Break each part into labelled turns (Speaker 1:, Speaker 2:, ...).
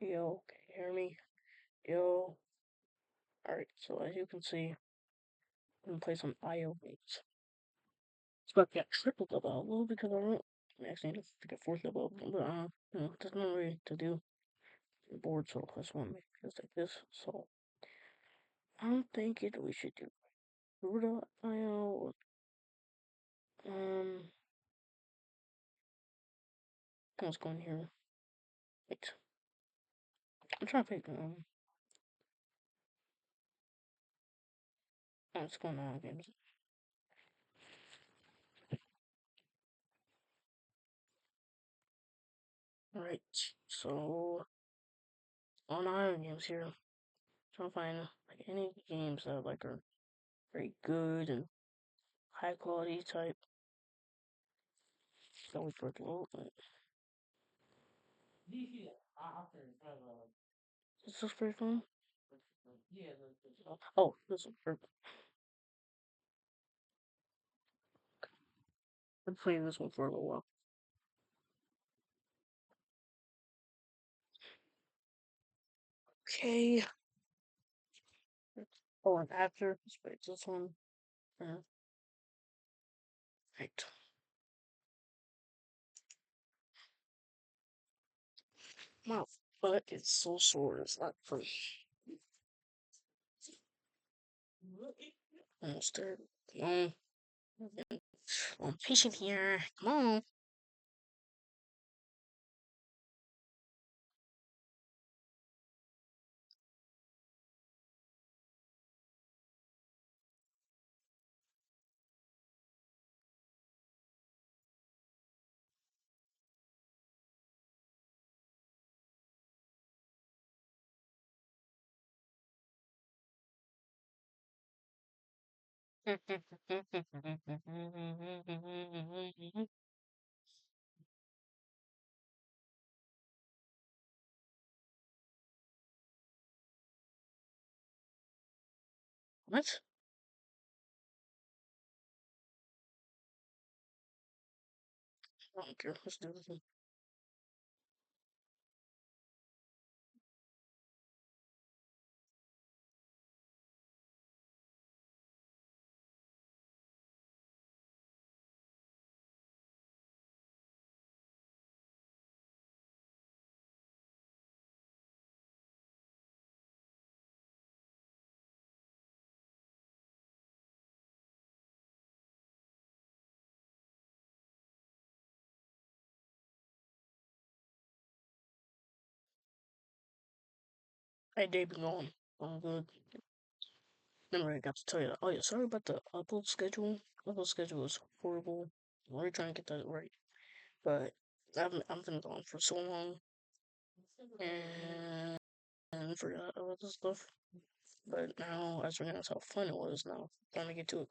Speaker 1: Yo, can you hear me? Yo. Alright, so as you can see, I'm gonna play some IO games. It's about to get triple double level because I don't actually need to get fourth double, but there's nothing really to do. I'm bored, so I just want to make videos like this. So I'm thinking we should do Ruda IO. Um, let's go in here. Wait, I'm trying to pick what's going on games. Alright, so on IO games here, trying to find like any games that like are very good and high quality type. That was for the load. Is this pretty fun? Oh, this is perfect. I've been playing this one for a little while. Okay. Oh, and after, let's wait this one. Right. My butt is so sore. It's not for almost there. Come on. I'm patient here. Come on. What? I don't care. Let's do this one. Hey, day been going. I'm good. Never really got to tell you that. Oh, yeah, sorry about the upload schedule. Upload schedule is horrible. I'm really trying to get that right. But I've been gone for so long and forgot about this stuff. But now, as I realize how fun it was, now time to get to it.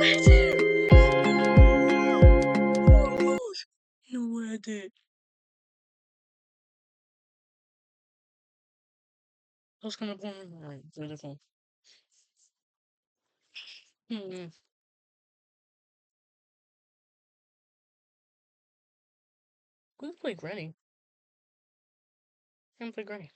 Speaker 1: I did. No way I did. I was gonna put my beautiful. Hmm. We can play Granny. I can play Granny.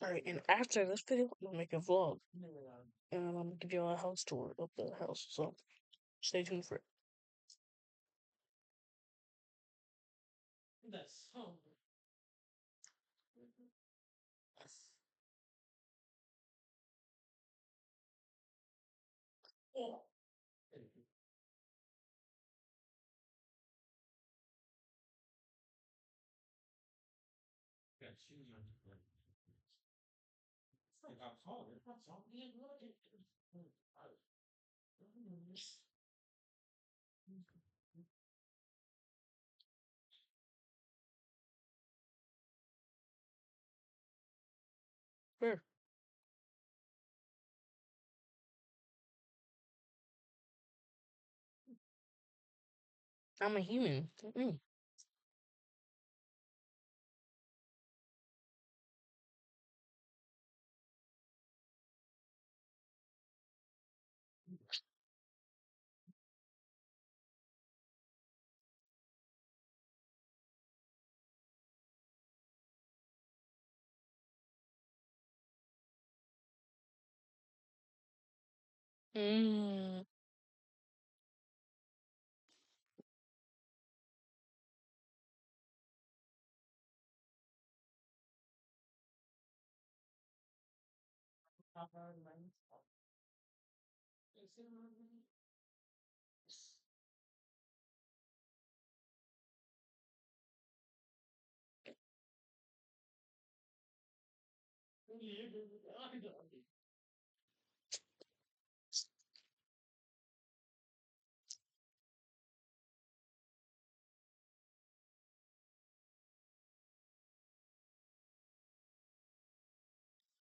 Speaker 1: Alright, and after this video, I'm gonna make a vlog. And I'm gonna give you a house tour of the house, so stay tuned for it. Where? I'm a human. Mm.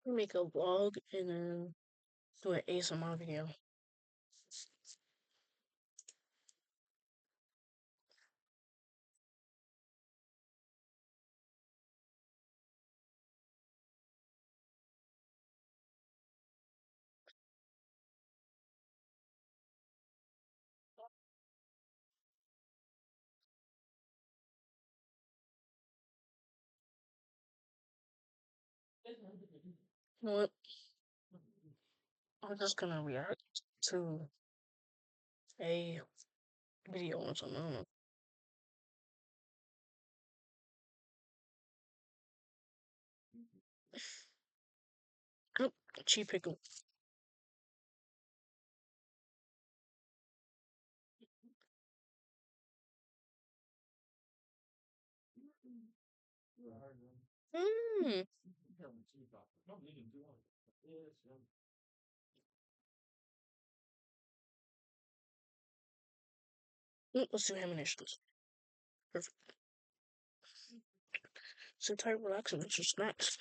Speaker 1: Make a vlog and then do an ASMR video. You know what? I'm just gonna react to a video or something. I don't know. Oh, cheap pickle. Mmm. Let's do haminations. Perfect. Sit tight, relax, and eat your snacks.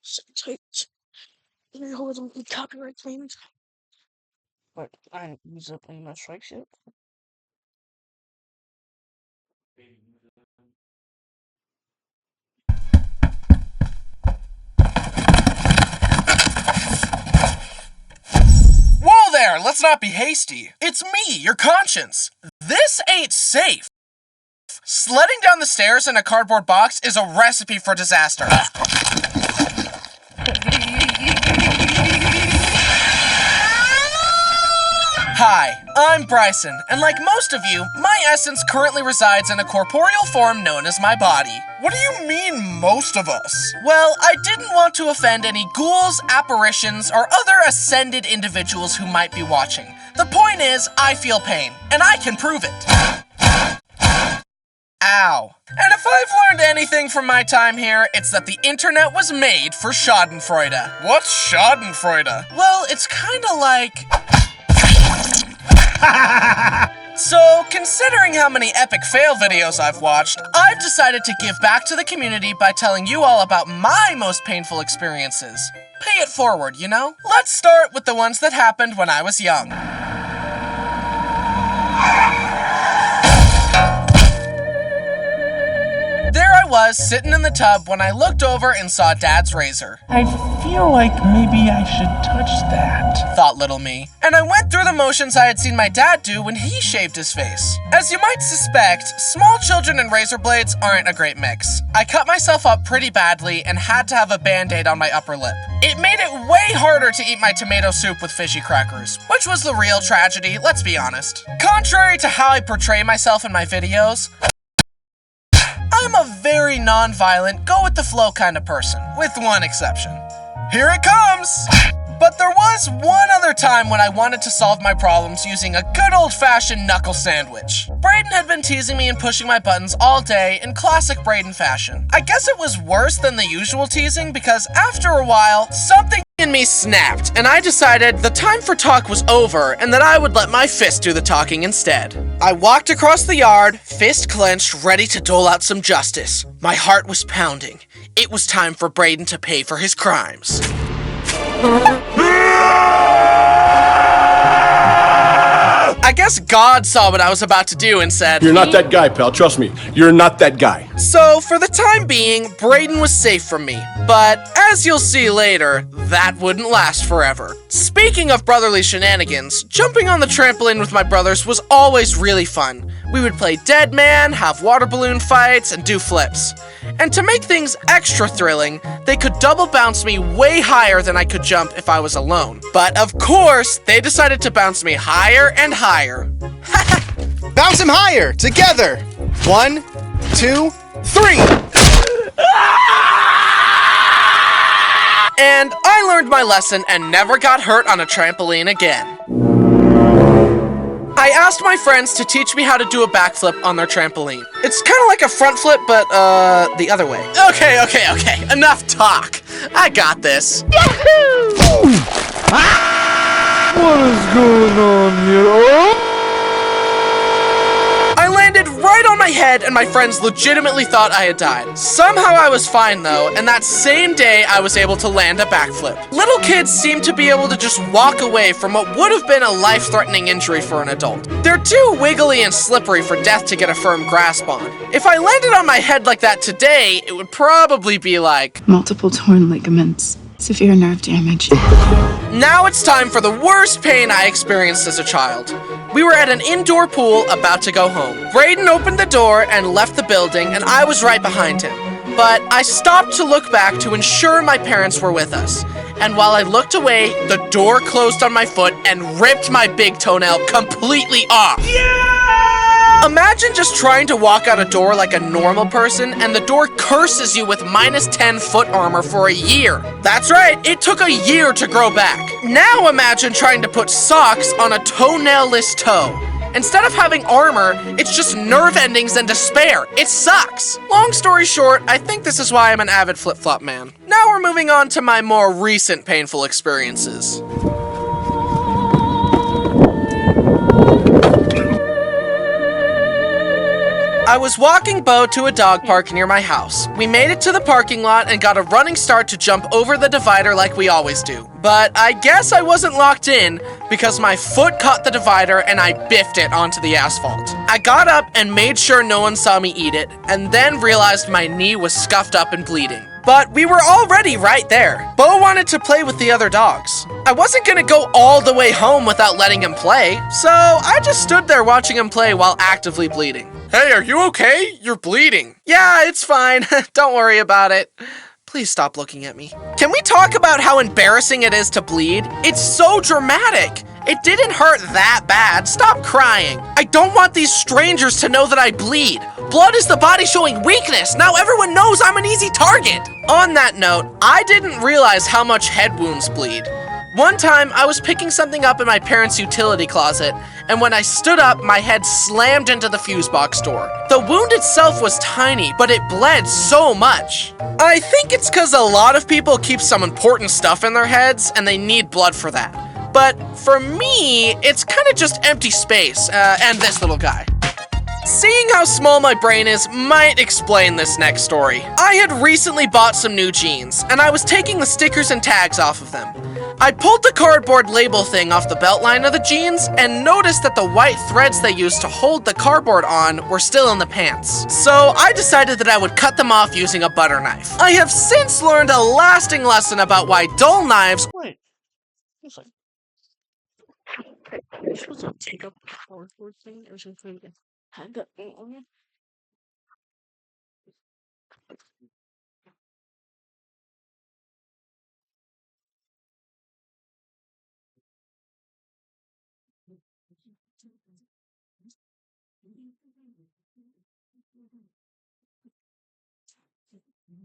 Speaker 1: Sit tight. I hope don't get copyright claims. But I didn't use up any of my strikes yet.
Speaker 2: Whoa there, let's not be hasty. It's me, your conscience. This ain't safe. Sledding down the stairs in a cardboard box is a recipe for disaster. Hi, I'm Bryson, and like most of you, my essence currently resides in a corporeal form known as my body. What do you mean, most of us? Well, I didn't want to offend any ghouls, apparitions, or other ascended individuals who might be watching. The point is, I feel pain, and I can prove it. Ow. And if I've learned anything from my time here, it's that the internet was made for schadenfreude. What's schadenfreude? Well, it's kinda like... So, considering how many epic fail videos I've watched, I've decided to give back to the community by telling you all about my most painful experiences. Pay it forward, you know? Let's start with the ones that happened when I was young. There I was, sitting in the tub when I looked over and saw Dad's razor.
Speaker 3: I feel like maybe I should touch that,
Speaker 2: thought little me. And I went through the motions I had seen my dad do when he shaved his face. As you might suspect, small children and razor blades aren't a great mix. I cut myself up pretty badly and had to have a band-aid on my upper lip. It made it way harder to eat my tomato soup with fishy crackers, which was the real tragedy, let's be honest. Contrary to how I portray myself in my videos, I'm a very non-violent, go-with-the-flow kind of person, with one exception. Here it comes! But there was one other time when I wanted to solve my problems using a good old-fashioned knuckle sandwich. Brayden had been teasing me and pushing my buttons all day in classic Brayden fashion. I guess it was worse than the usual teasing because after a while, something in me snapped, and I decided the time for talk was over and that I would let my fist do the talking instead. I walked across the yard, fist clenched, ready to dole out some justice. My heart was pounding. It was time for Brayden to pay for his crimes. I guess God saw what I was about to do and said,
Speaker 4: "You're not that guy, pal. Trust me. You're not that guy."
Speaker 2: So, for the time being, Brayden was safe from me. But, as you'll see later, that wouldn't last forever. Speaking of brotherly shenanigans, jumping on the trampoline with my brothers was always really fun. We would play Dead Man, have water balloon fights, and do flips. And to make things extra thrilling, they could double bounce me way higher than I could jump if I was alone. But of course, they decided to bounce me higher and higher.
Speaker 5: Bounce him higher, together. 1, 2, 3.
Speaker 2: And I learned my lesson and never got hurt on a trampoline again. I asked my friends to teach me how to do a backflip on their trampoline. It's kind of like a front flip, but, the other way. Okay, enough talk. I got this. Yahoo!
Speaker 3: What is going on here?
Speaker 2: I landed right on my head and my friends legitimately thought I had died. Somehow I was fine though, and that same day I was able to land a backflip. Little kids seem to be able to just walk away from what would have been a life-threatening injury for an adult. They're too wiggly and slippery for death to get a firm grasp on. If I landed on my head like that today, it would probably be like...
Speaker 6: multiple torn ligaments, severe nerve damage.
Speaker 2: Now it's time for the worst pain I experienced as a child. We were at an indoor pool about to go home. Brayden opened the door and left the building, and I was right behind him. But I stopped to look back to ensure my parents were with us. And while I looked away, the door closed on my foot and ripped my big toenail completely off. Yeah! Imagine just trying to walk out a door like a normal person and the door curses you with -10 foot armor for a year. That's right, it took a year to grow back. Now imagine trying to put socks on a toenail-less toe. Instead of having armor, it's just nerve endings and despair. It sucks. Long story short, I think this is why I'm an avid flip-flop man. Now we're moving on to my more recent painful experiences. I was walking Bo to a dog park near my house. We made it to the parking lot and got a running start to jump over the divider like we always do. But I guess I wasn't locked in because my foot caught the divider and I biffed it onto the asphalt. I got up and made sure no one saw me eat it, and then realized my knee was scuffed up and bleeding. but we were already right there. Bo wanted to play with the other dogs. I wasn't gonna go all the way home without letting him play, so I just stood there watching him play while actively bleeding. Hey, are you okay? You're bleeding. Yeah, it's fine. Don't worry about it. Please stop looking at me. Can we talk about how embarrassing it is to bleed? It's so dramatic. It didn't hurt that bad. Stop crying. I don't want these strangers to know that I bleed. Blood is the body showing weakness. Now everyone knows I'm an easy target. On that note, I didn't realize how much head wounds bleed. One time, I was picking something up in my parents' utility closet, and when I stood up, my head slammed into the fuse box door. The wound itself was tiny, but it bled so much. I think it's because a lot of people keep some important stuff in their heads, and they need blood for that. But for me, it's kind of just empty space, and this little guy. Seeing how small my brain is might explain this next story. I had recently bought some new jeans, and I was taking the stickers and tags off of them. I pulled the cardboard label thing off the belt line of the jeans and noticed that the white threads they used to hold the cardboard on were still in the pants. So I decided that I would cut them off using a butter knife. I have since learned a lasting lesson about why dull knives—
Speaker 1: Wait. It's like, you're supposed to take up the cardboard thing or something and hang that thing on you?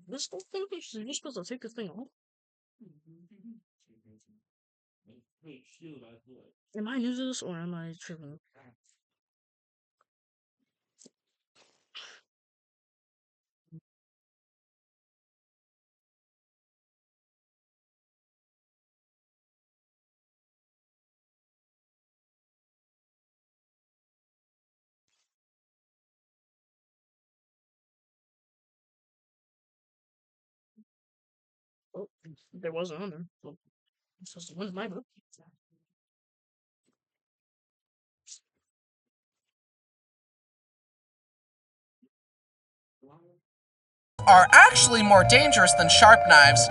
Speaker 1: This whole thing is you're supposed to take this thing off? Am I new to this or am I tripping? Oh, there wasn't on there. Well, it's supposed to win my book.
Speaker 2: are actually more dangerous than sharp knives.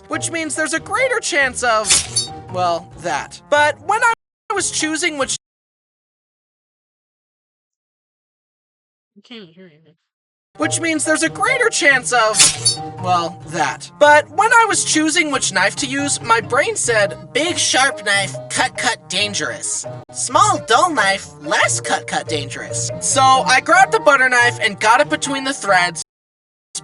Speaker 2: Which means there's a greater chance of, well, that. But when I was choosing which—
Speaker 1: I can't even hear anything.
Speaker 2: Which means there's a greater chance of, well, that. But when I was choosing which knife to use, my brain said, big sharp knife, cut dangerous. Small dull knife, less cut dangerous. So I grabbed the butter knife and got it between the threads,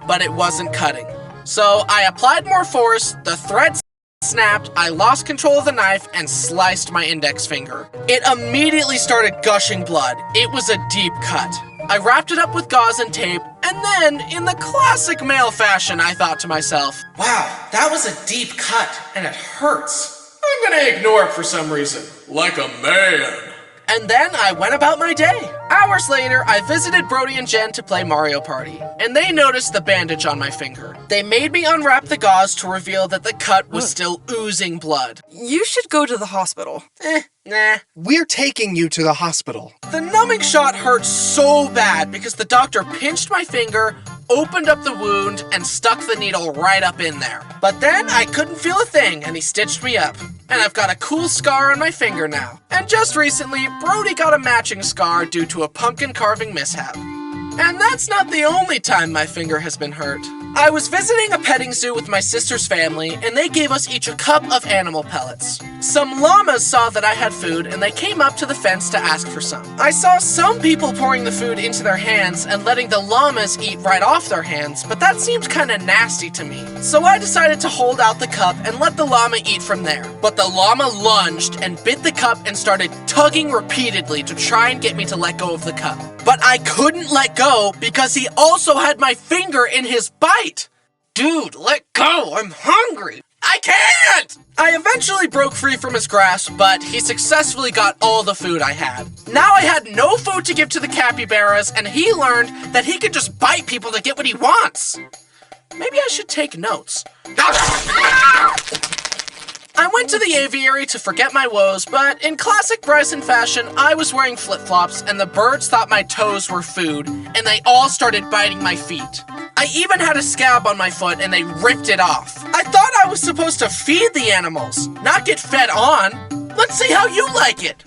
Speaker 2: but it wasn't cutting. So I applied more force, the thread snapped, I lost control of the knife, and sliced my index finger. It immediately started gushing blood. It was a deep cut. I wrapped it up with gauze and tape, and then, in the classic male fashion, I thought to myself, wow, that was a deep cut, and it hurts.
Speaker 4: I'm gonna ignore it for some reason. Like a man.
Speaker 2: And then I went about my day. Hours later, I visited Brody and Jen to play Mario Party, and they noticed the bandage on my finger. They made me unwrap the gauze to reveal that the cut was still oozing blood.
Speaker 7: You should go to the hospital.
Speaker 2: Nah.
Speaker 5: We're taking you to the hospital.
Speaker 2: The numbing shot hurt so bad because the doctor pinched my finger, opened up the wound, and stuck the needle right up in there. But then I couldn't feel a thing, and he stitched me up. And I've got a cool scar on my finger now. And just recently, Brody got a matching scar due to a pumpkin carving mishap. And that's not the only time my finger has been hurt. I was visiting a petting zoo with my sister's family, and they gave us each a cup of animal pellets. Some llamas saw that I had food, and they came up to the fence to ask for some. I saw some people pouring the food into their hands and letting the llamas eat right off their hands, but that seemed kinda nasty to me. So I decided to hold out the cup and let the llama eat from there. But the llama lunged and bit the cup and started tugging repeatedly to try and get me to let go of the cup. But I couldn't let go because he also had my finger in his bite. Dude, let go, I'm hungry. I can't! I eventually broke free from his grasp, but he successfully got all the food I had. Now I had no food to give to the capybaras, and he learned that he could just bite people to get what he wants. Maybe I should take notes. I went to the aviary to forget my woes, but in classic Bryson fashion, I was wearing flip-flops and the birds thought my toes were food, and they all started biting my feet. I even had a scab on my foot and they ripped it off. I thought I was supposed to feed the animals, not get fed on. Let's see how you like it.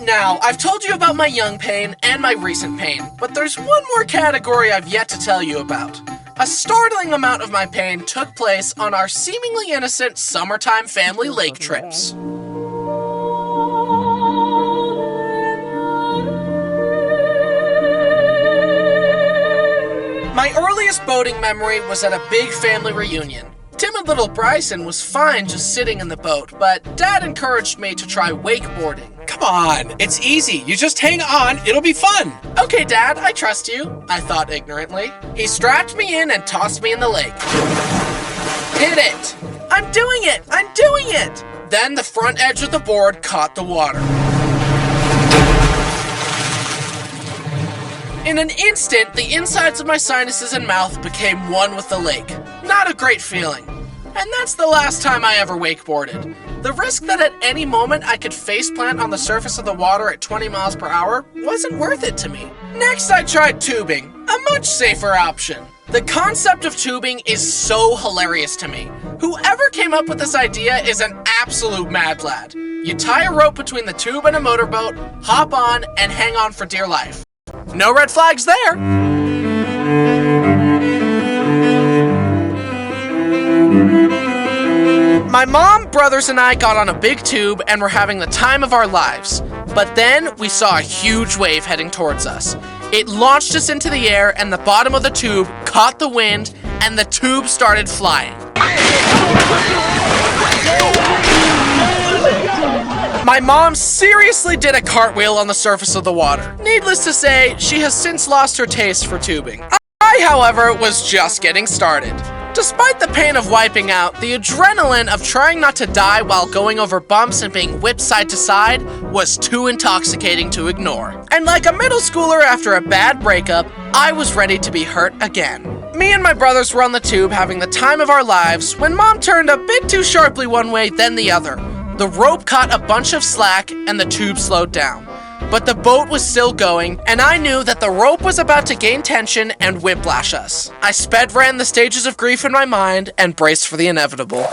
Speaker 2: Now, I've told you about my young pain and my recent pain, but there's one more category I've yet to tell you about. A startling amount of my pain took place on our seemingly innocent summertime family lake trips. My earliest boating memory was at a big family reunion. Timid little Bryson was fine just sitting in the boat, but Dad encouraged me to try wakeboarding.
Speaker 5: Come on, it's easy. You just hang on, it'll be fun.
Speaker 2: Okay, Dad, I trust you, I thought ignorantly. He strapped me in and tossed me in the lake. Hit it! I'm doing it! I'm doing it! Then the front edge of the board caught the water. In an instant, the insides of my sinuses and mouth became one with the lake. Not a great feeling. And that's the last time I ever wakeboarded. The risk that at any moment I could faceplant on the surface of the water at 20 miles per hour wasn't worth it to me. Next, I tried tubing, a much safer option. The concept of tubing is so hilarious to me. Whoever came up with this idea is an absolute mad lad. You tie a rope between the tube and a motorboat, hop on, and hang on for dear life. No red flags there. My mom, brothers, and I got on a big tube and were having the time of our lives. But then we saw a huge wave heading towards us. It launched us into the air and the bottom of the tube caught the wind and the tube started flying. My mom seriously did a cartwheel on the surface of the water. Needless to say, she has since lost her taste for tubing. I, however, was just getting started. Despite the pain of wiping out, the adrenaline of trying not to die while going over bumps and being whipped side to side was too intoxicating to ignore. And like a middle schooler after a bad breakup, I was ready to be hurt again. Me and my brothers were on the tube having the time of our lives when Mom turned a bit too sharply one way then the other. The rope caught a bunch of slack and the tube slowed down. But the boat was still going, and I knew that the rope was about to gain tension and whiplash us. I sped ran the stages of grief in my mind and braced for the inevitable.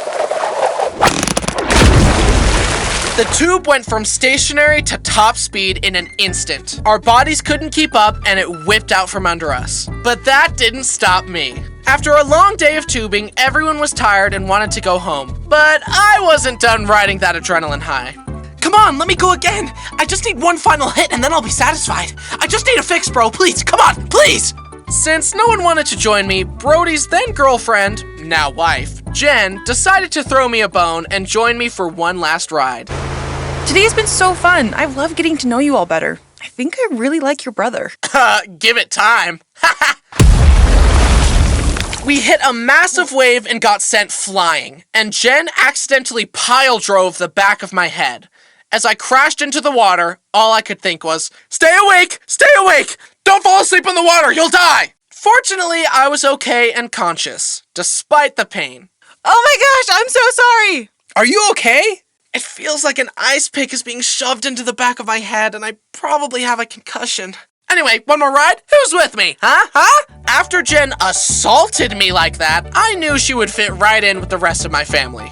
Speaker 2: The tube went from stationary to top speed in an instant. Our bodies couldn't keep up and it whipped out from under us. But that didn't stop me. After a long day of tubing, everyone was tired and wanted to go home. But I wasn't done riding that adrenaline high. Come on, let me go again. I just need one final hit and then I'll be satisfied. I just need a fix, bro. Please, come on, please. Since no one wanted to join me, Brody's then girlfriend, now wife, Jen, decided to throw me a bone and join me for one last ride.
Speaker 7: Today has been so fun. I love getting to know you all better. I think I really like your brother.
Speaker 2: Give it time. We hit a massive wave and got sent flying, and Jen accidentally pile drove the back of my head. As I crashed into the water, all I could think was, stay awake! Stay awake! Don't fall asleep in the water, you'll die! Fortunately, I was okay and conscious, despite the pain.
Speaker 7: Oh my gosh, I'm so sorry!
Speaker 5: Are you okay?
Speaker 2: It feels like an ice pick is being shoved into the back of my head, and I probably have a concussion. Anyway, one more ride? Who's with me? Huh? After Jen assaulted me like that, I knew she would fit right in with the rest of my family.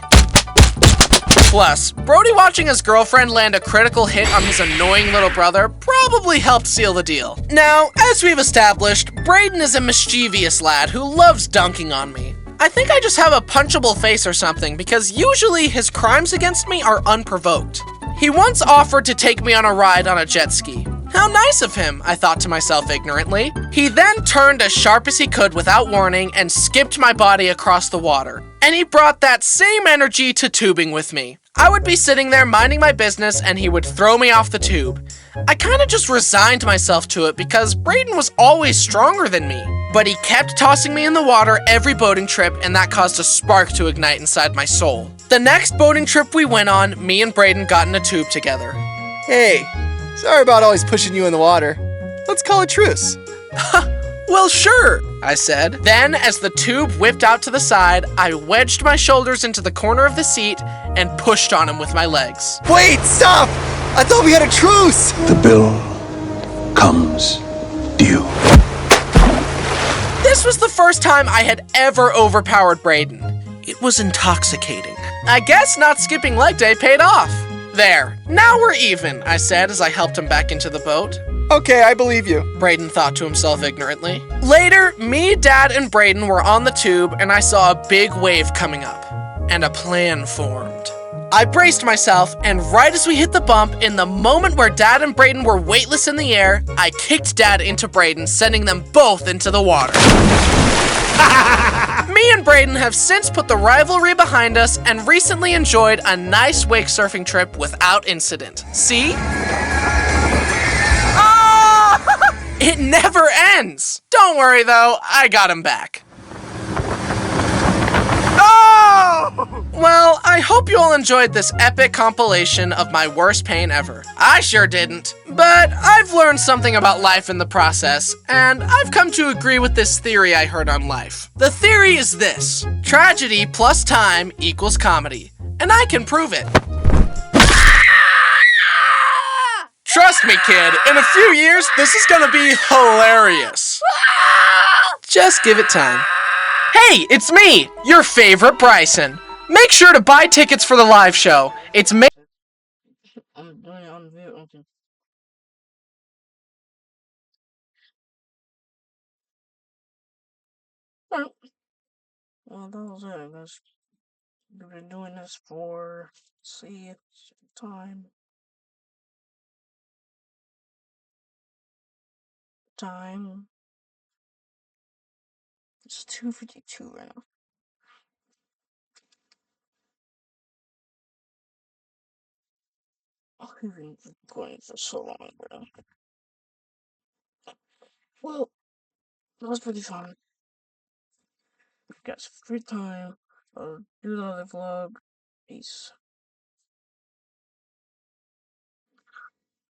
Speaker 2: Plus, Brody watching his girlfriend land a critical hit on his annoying little brother probably helped seal the deal. Now, as we've established, Braden is a mischievous lad who loves dunking on me. I think I just have a punchable face or something because usually his crimes against me are unprovoked. He once offered to take me on a ride on a jet ski. How nice of him, I thought to myself ignorantly. He then turned as sharp as he could without warning and skipped my body across the water. And he brought that same energy to tubing with me. I would be sitting there minding my business and he would throw me off the tube. I kinda just resigned myself to it because Braden was always stronger than me. But he kept tossing me in the water every boating trip and that caused a spark to ignite inside my soul. The next boating trip we went on, me and Braden got in a tube together.
Speaker 5: Hey, sorry about always pushing you in the water. Let's call a truce.
Speaker 2: Well, sure, I said. Then, as the tube whipped out to the side, I wedged my shoulders into the corner of the seat and pushed on him with my legs.
Speaker 8: Wait, stop! I thought we had a truce!
Speaker 3: The bill comes due.
Speaker 2: This was the first time I had ever overpowered Braden. It was intoxicating. I guess not skipping leg day paid off. There, now we're even, I said as I helped him back into the boat.
Speaker 8: Okay, I believe you.
Speaker 2: Braden thought to himself ignorantly. Later, me, Dad, and Braden were on the tube and I saw a big wave coming up. And a plan formed. I braced myself, and right as we hit the bump, in the moment where Dad and Braden were weightless in the air, I kicked Dad into Braden, sending them both into the water. Me and Braden have since put the rivalry behind us and recently enjoyed a nice wake surfing trip without incident. See? It never ends! Don't worry though, I got him back. Well, I hope you all enjoyed this epic compilation of my worst pain ever. I sure didn't. But I've learned something about life in the process, and I've come to agree with this theory I heard on life. The theory is this: tragedy plus time equals comedy. And I can prove it. Trust me, kid, in a few years, this is gonna be hilarious. Just give it time. Hey, it's me, your favorite Bryson. Make sure to buy tickets for the live show. It's
Speaker 1: I'm doing it on video. Okay. Alright. Well, that was it, I guess. We've been doing this for, let's see, time. It's 2:52 right now. Oh, we've been recording for so long, bro. Well, that was pretty fun. Got some free time. I'll do the other vlog. Peace.